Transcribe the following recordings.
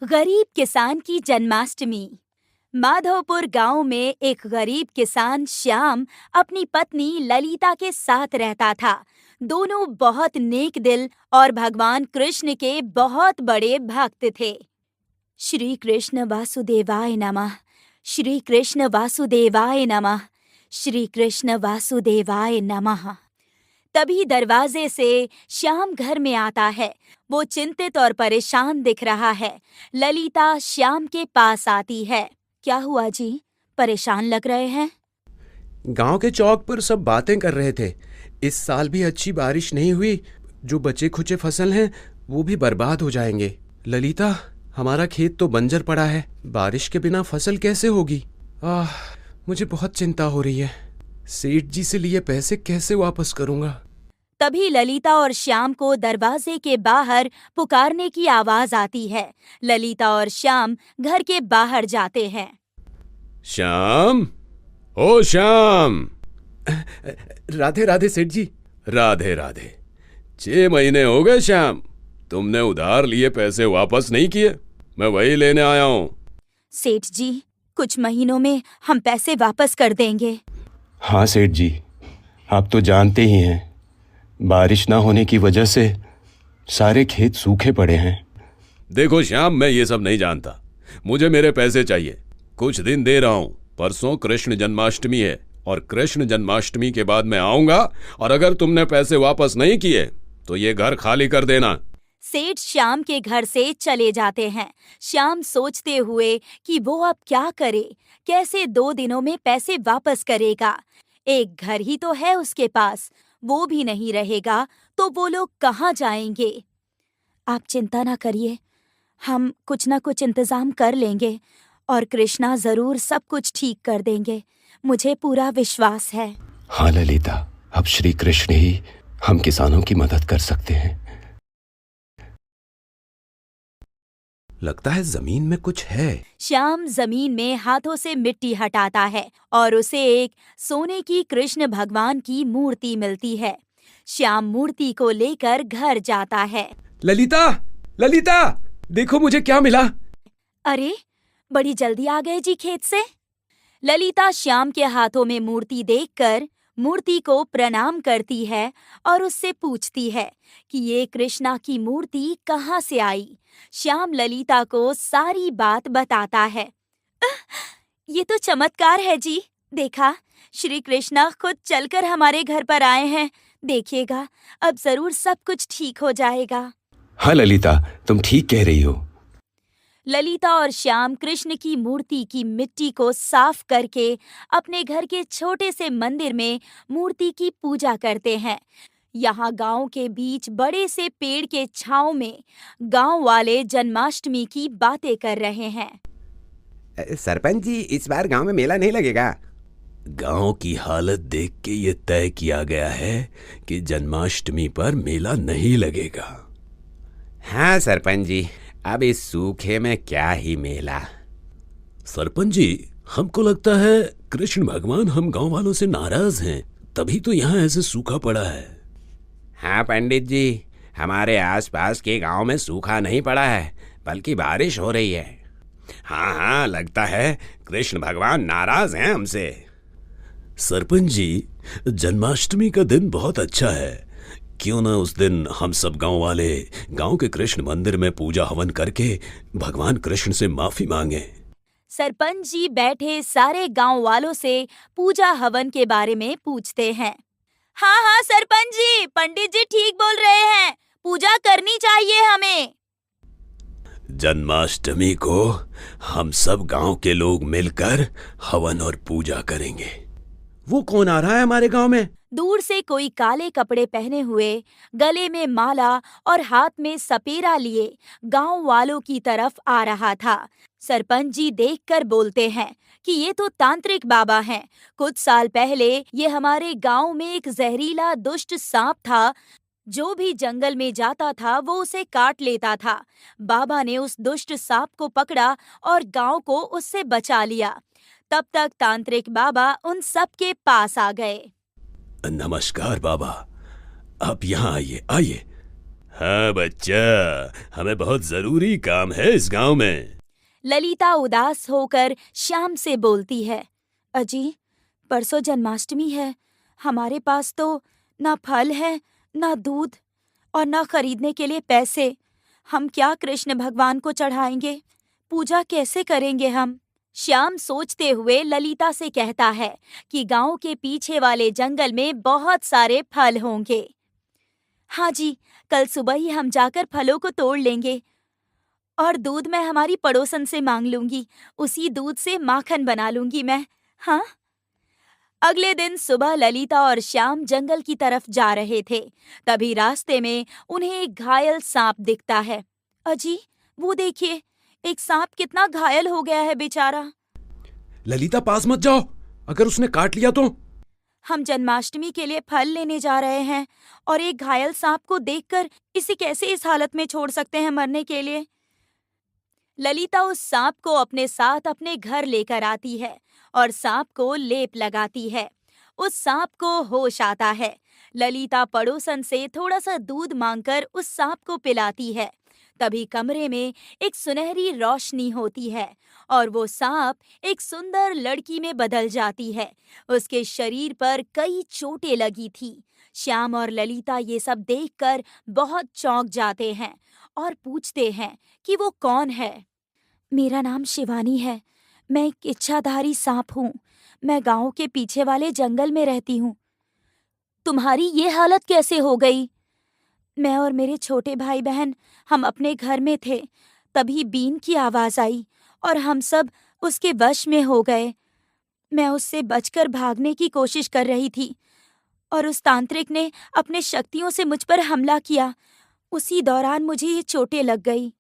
गरीब किसान की जन्माष्टमी। माधवपुर गांव में एक गरीब किसान श्याम अपनी पत्नी ललिता के साथ रहता था। दोनों बहुत नेक दिल और भगवान कृष्ण के बहुत बड़े भक्त थे। श्री कृष्ण वासुदेवाय नमः। श्री कृष्ण वासुदेवाय नमः। श्री कृष्ण वासुदेवाय नमः। तभी दरवाजे से श्याम घर में आता है। वो चिंतित और परेशान दिख रहा है। ललिता श्याम के पास आती है। क्या हुआ जी, परेशान लग रहे हैं? गांव के चौक पर सब बातें कर रहे थे। इस साल भी अच्छी बारिश नहीं हुई। जो बचे खुचे फसल हैं वो भी बर्बाद हो जाएंगे। ललिता, हमारा खेत तो बंजर पड़ा है। बारिश के बिना फसल कैसे होगी? मुझे बहुत चिंता हो रही है। सेठ जी से लिए पैसे कैसे वापस करूंगा? तभी ललिता और श्याम को दरवाजे के बाहर पुकारने की आवाज आती है। ललिता और श्याम घर के बाहर जाते हैं। श्याम, ओ श्याम। राधे राधे सेठ जी। राधे राधे। 6 महीने हो गए श्याम, तुमने उधार लिए पैसे वापस नहीं किए। मैं वही लेने आया हूँ। सेठ जी, कुछ महीनों में हम पैसे वापस कर देंगे। हाँ सेठ जी, आप तो जानते ही हैं, बारिश ना होने की वजह से सारे खेत सूखे पड़े हैं। देखो श्याम, मैं ये सब नहीं जानता। मुझे मेरे पैसे चाहिए। कुछ दिन दे रहा हूँ। परसों कृष्ण जन्माष्टमी है और कृष्ण जन्माष्टमी के बाद मैं आऊंगा, और अगर तुमने पैसे वापस नहीं किए तो ये घर खाली कर देना। सेठ श्याम के घर से चले जाते हैं। श्याम सोचते हुए कि वो अब क्या करे, कैसे 2 दिनों में पैसे वापस करेगा। एक घर ही तो है उसके पास, वो भी नहीं रहेगा तो वो लोग कहाँ जाएंगे। आप चिंता ना करिए, हम कुछ ना कुछ इंतजाम कर लेंगे और कृष्णा जरूर सब कुछ ठीक कर देंगे। मुझे पूरा विश्वास है। हाँ ललिता, अब श्री कृष्ण ही हम किसानों की मदद कर सकते हैं। लगता है जमीन में कुछ है। श्याम जमीन में हाथों से मिट्टी हटाता है और उसे एक सोने की कृष्ण भगवान की मूर्ति मिलती है। श्याम मूर्ति को लेकर घर जाता है। ललिता, ललिता, देखो मुझे क्या मिला। अरे, बड़ी जल्दी आ गए जी खेत से। ललिता श्याम के हाथों में मूर्ति देखकर मूर्ति को प्रणाम करती है और उससे पूछती है कि ये कृष्णा की मूर्ति कहाँ से आई। श्याम ललिता को सारी बात बताता है। ये तो चमत्कार है जी। देखा, श्री कृष्णा खुद चलकर हमारे घर पर आए हैं। देखिएगा, अब जरूर सब कुछ ठीक हो जाएगा। हाँ ललिता, तुम ठीक कह रही हो। ललिता और श्याम कृष्ण की मूर्ति की मिट्टी को साफ करके अपने घर के छोटे से मंदिर में मूर्ति की पूजा करते हैं। यहाँ गांव के बीच बड़े से पेड़ के छांव में गांव वाले जन्माष्टमी की बातें कर रहे हैं। सरपंच जी, इस बार गांव में मेला नहीं लगेगा। गांव की हालत देख के ये तय किया गया है कि जन्माष्टमी पर मेला नहीं लगेगा। हाँ सरपंच जी, अब इस सूखे में क्या ही मेला। सरपंच जी, हमको लगता है कृष्ण भगवान हम गांव वालों से नाराज हैं, तभी तो यहाँ ऐसे सूखा पड़ा है। हाँ पंडित जी, हमारे आसपास के गांव में सूखा नहीं पड़ा है, बल्कि बारिश हो रही है। हाँ, लगता है कृष्ण भगवान नाराज हैं हमसे। सरपंच जी, जन्माष्टमी का दिन बहुत अच्छा है। क्यों ना उस दिन हम सब गांव वाले गांव के कृष्ण मंदिर में पूजा हवन करके भगवान कृष्ण से माफी मांगे। सरपंच जी बैठे सारे गांव वालों से पूजा हवन के बारे में पूछते हैं। हाँ सरपंच जी, पंडित जी ठीक बोल रहे हैं, पूजा करनी चाहिए हमें। जन्माष्टमी को हम सब गांव के लोग मिलकर हवन और पूजा करेंगे। वो कौन आ रहा है हमारे गांव में? दूर से कोई काले कपड़े पहने हुए, गले में माला और हाथ में सपेरा लिए गांव वालों की तरफ आ रहा था। सरपंच जी देखकर बोलते हैं कि ये तो तांत्रिक बाबा हैं। कुछ साल पहले ये हमारे गांव में एक जहरीला दुष्ट सांप था। जो भी जंगल में जाता था वो उसे काट लेता था। बाबा ने उस दुष्ट सांप को पकड़ा और गांव को उससे बचा लिया। तब तक तांत्रिक बाबा उन सब के पास आ गए। नमस्कार बाबा, आप यहाँ आइए, आइए। हाँ बच्चा, हमें बहुत जरूरी काम है इस गांव में। ललिता उदास होकर श्याम से बोलती है, अजी, परसों जन्माष्टमी है। हमारे पास तो ना फल है, ना दूध और ना खरीदने के लिए पैसे। हम क्या कृष्ण भगवान को चढ़ाएंगे? पूजा कैसे करेंगे हम? श्याम सोचते हुए ललिता से कहता है कि गांव के पीछे वाले जंगल में बहुत सारे फल होंगे। हाँ जी, कल सुबह ही हम जाकर फलों को तोड़ लेंगे और दूध मैं हमारी पड़ोसन से मांग लूंगी। उसी दूध से माखन बना लूंगी मैं। हाँ। अगले दिन सुबह ललिता और श्याम जंगल की तरफ जा रहे थे। तभी रास्ते में उन्हें एक घायल सांप दिखता है। अजी, वो देखिए, एक सांप कितना घायल हो गया है बेचारा। ललिता, पास मत जाओ, अगर उसने काट लिया तो। हम जन्माष्टमी के लिए फल लेने जा रहे हैं और एक घायल सांप को देखकर इसे कैसे इस हालत में छोड़ सकते हैं मरने के लिए? ललिता उस सांप को अपने साथ अपने घर लेकर आती है और सांप को लेप लगाती है। उस सांप को होश आता है। ललिता पड़ोसन से थोड़ा सा दूध मांगकर उस सांप को पिलाती है। तभी कमरे में एक सुनहरी रोशनी होती है और वो सांप एक सुंदर लड़की में बदल जाती है। उसके शरीर पर कई चोटें लगी थी। श्याम और ललिता ये सब देखकर बहुत चौंक जाते हैं और पूछते हैं कि वो कौन है। मेरा नाम शिवानी है। मैं एक इच्छाधारी सांप हूँ। मैं गांव के पीछे वाले जंगल में रहती हूँ। तुम्हारी ये हालत कैसे हो गई? मैं और मेरे छोटे भाई बहन हम अपने घर में थे, तभी बीन की आवाज आई और हम सब उसके वश में हो गए। मैं उससे बचकर भागने की कोशिश कर रही थी और उस तांत्रिक ने अपने शक्तियों से मुझ पर हमला किया। उसी दौरान मुझे ये चोटें लग गई।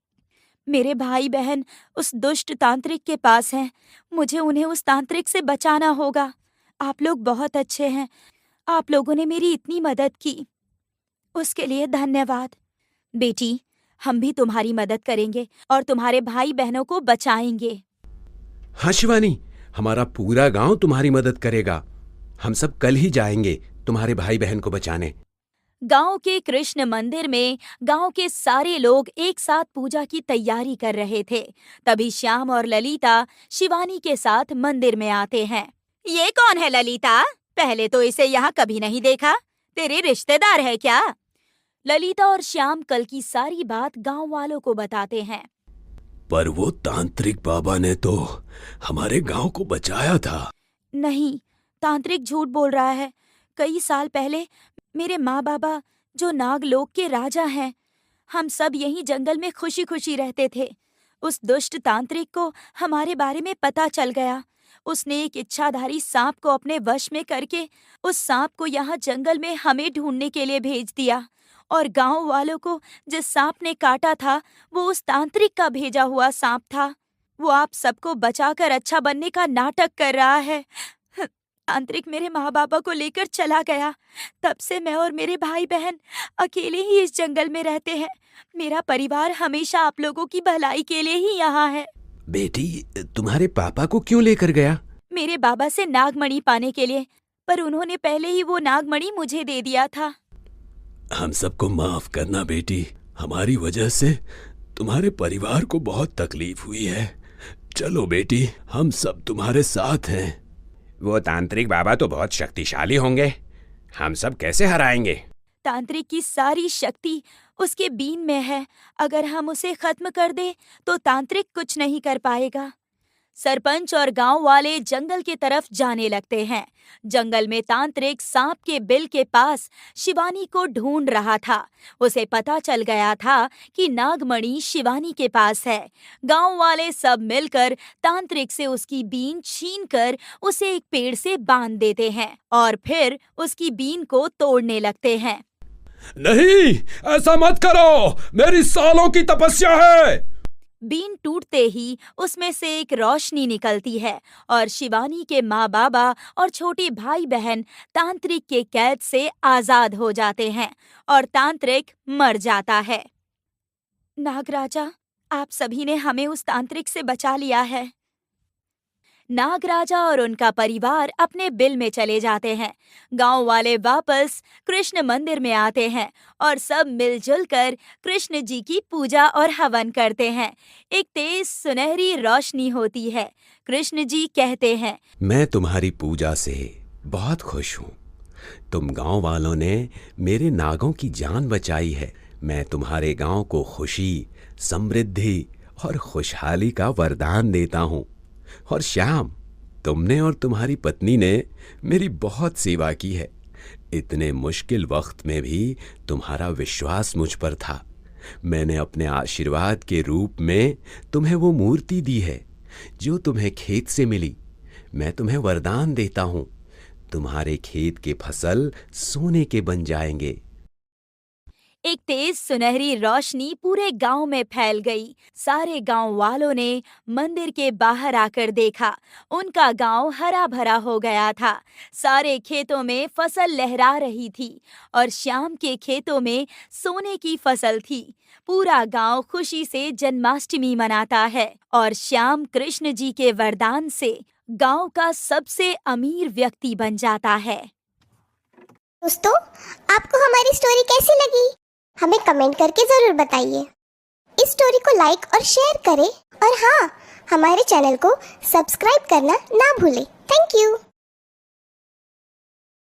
मेरे भाई बहन उस दुष्ट तांत्रिक के पास हैं। मुझे उन्हें उस तांत्रिक से बचाना होगा। आप लोग बहुत अच्छे हैं। आप लोगों ने मेरी इतनी मदद की, उसके लिए धन्यवाद। बेटी, हम भी तुम्हारी मदद करेंगे और तुम्हारे भाई बहनों को बचाएंगे। हाँ शिवानी, हमारा पूरा गांव तुम्हारी मदद करेगा। हम सब कल ही जाएंगे तुम्हारे भाई बहन को बचाने। गांव के कृष्ण मंदिर में गांव के सारे लोग एक साथ पूजा की तैयारी कर रहे थे। तभी श्याम और ललिता शिवानी के साथ मंदिर में आते हैं। ये कौन है ललिता? पहले तो इसे यहाँ कभी नहीं देखा। तेरे रिश्तेदार है क्या? ललिता और श्याम कल की सारी बात गांव वालों को बताते हैं। पर वो तांत्रिक बाबा ने तो हमारे गांव को बचाया था। नहीं, तांत्रिक झूठ बोल रहा है। कई साल पहले मेरे माँ बाबा, जो नागलोक के राजा हैं, हम सब यहीं जंगल में खुशी खुशी रहते थे। उस दुष्ट तांत्रिक को हमारे बारे में पता चल गया। उसने एक इच्छाधारी सांप को अपने वश में करके उस सांप को यहाँ जंगल में हमें ढूंढने के लिए भेज दिया और गांव वालों को जिस सांप ने काटा था वो उस तांत्रिक का भेजा हुआ सांप था। वो आप सबको बचाकर अच्छा बनने का नाटक कर रहा है। तांत्रिक मेरे माँ बाबा को लेकर चला गया। तब से मैं और मेरे भाई बहन अकेले ही इस जंगल में रहते हैं। मेरा परिवार हमेशा आप लोगों की भलाई के लिए ही यहाँ है। बेटी, तुम्हारे पापा को क्यों लेकर गया? मेरे बाबा से नागमणि पाने के लिए, पर उन्होंने पहले ही वो नागमणि मुझे दे दिया था। हम सबको माफ करना बेटी, हमारी वजह से तुम्हारे परिवार को बहुत तकलीफ हुई है। चलो बेटी, हम सब तुम्हारे साथ हैं। वो तांत्रिक बाबा तो बहुत शक्तिशाली होंगे, हम सब कैसे हराएंगे? तांत्रिक की सारी शक्ति उसके बीन में है। अगर हम उसे खत्म कर दे तो तांत्रिक कुछ नहीं कर पाएगा। सरपंच और गांव वाले जंगल की तरफ जाने लगते हैं। जंगल में तांत्रिक सांप के बिल के पास शिवानी को ढूंढ रहा था। उसे पता चल गया था कि नागमणि शिवानी के पास है। गांव वाले सब मिलकर तांत्रिक से उसकी बीन छीनकर उसे एक पेड़ से बांध देते हैं और फिर उसकी बीन को तोड़ने लगते हैं। नहीं, ऐसा मत करो, मेरी सालों की तपस्या है। बीन टूटते ही उसमें से एक रोशनी निकलती है और शिवानी के माँ बाबा और छोटे भाई बहन तांत्रिक के कैद से आजाद हो जाते हैं और तांत्रिक मर जाता है। नागराजा, आप सभी ने हमें उस तांत्रिक से बचा लिया है। नागराजा और उनका परिवार अपने बिल में चले जाते हैं। गांव वाले वापस कृष्ण मंदिर में आते हैं और सब मिलजुल कर कृष्ण जी की पूजा और हवन करते हैं। एक तेज सुनहरी रोशनी होती है। कृष्ण जी कहते हैं, मैं तुम्हारी पूजा से बहुत खुश हूँ। तुम गांव वालों ने मेरे नागों की जान बचाई है। मैं तुम्हारे गांव को खुशी, समृद्धि और खुशहाली का वरदान देता हूँ। और श्याम, तुमने और तुम्हारी पत्नी ने मेरी बहुत सेवा की है। इतने मुश्किल वक्त में भी तुम्हारा विश्वास मुझ पर था। मैंने अपने आशीर्वाद के रूप में तुम्हें वो मूर्ति दी है जो तुम्हें खेत से मिली। मैं तुम्हें वरदान देता हूँ, तुम्हारे खेत के फसल सोने के बन जाएंगे। एक तेज सुनहरी रोशनी पूरे गांव में फैल गई। सारे गांव वालों ने मंदिर के बाहर आकर देखा। उनका गांव हरा भरा हो गया था। सारे खेतों में फसल लहरा रही थी और श्याम के खेतों में सोने की फसल थी। पूरा गांव खुशी से जन्माष्टमी मनाता है और श्याम कृष्ण जी के वरदान से गांव का सबसे अमीर व्यक्ति बन जाता है। दोस्तों, आपको हमारी स्टोरी कैसी लगी? हमें कमेंट करके जरूर बताइए। इस स्टोरी को लाइक और शेयर करें और हाँ, हमारे चैनल को सब्सक्राइब करना ना भूलें। Thank you.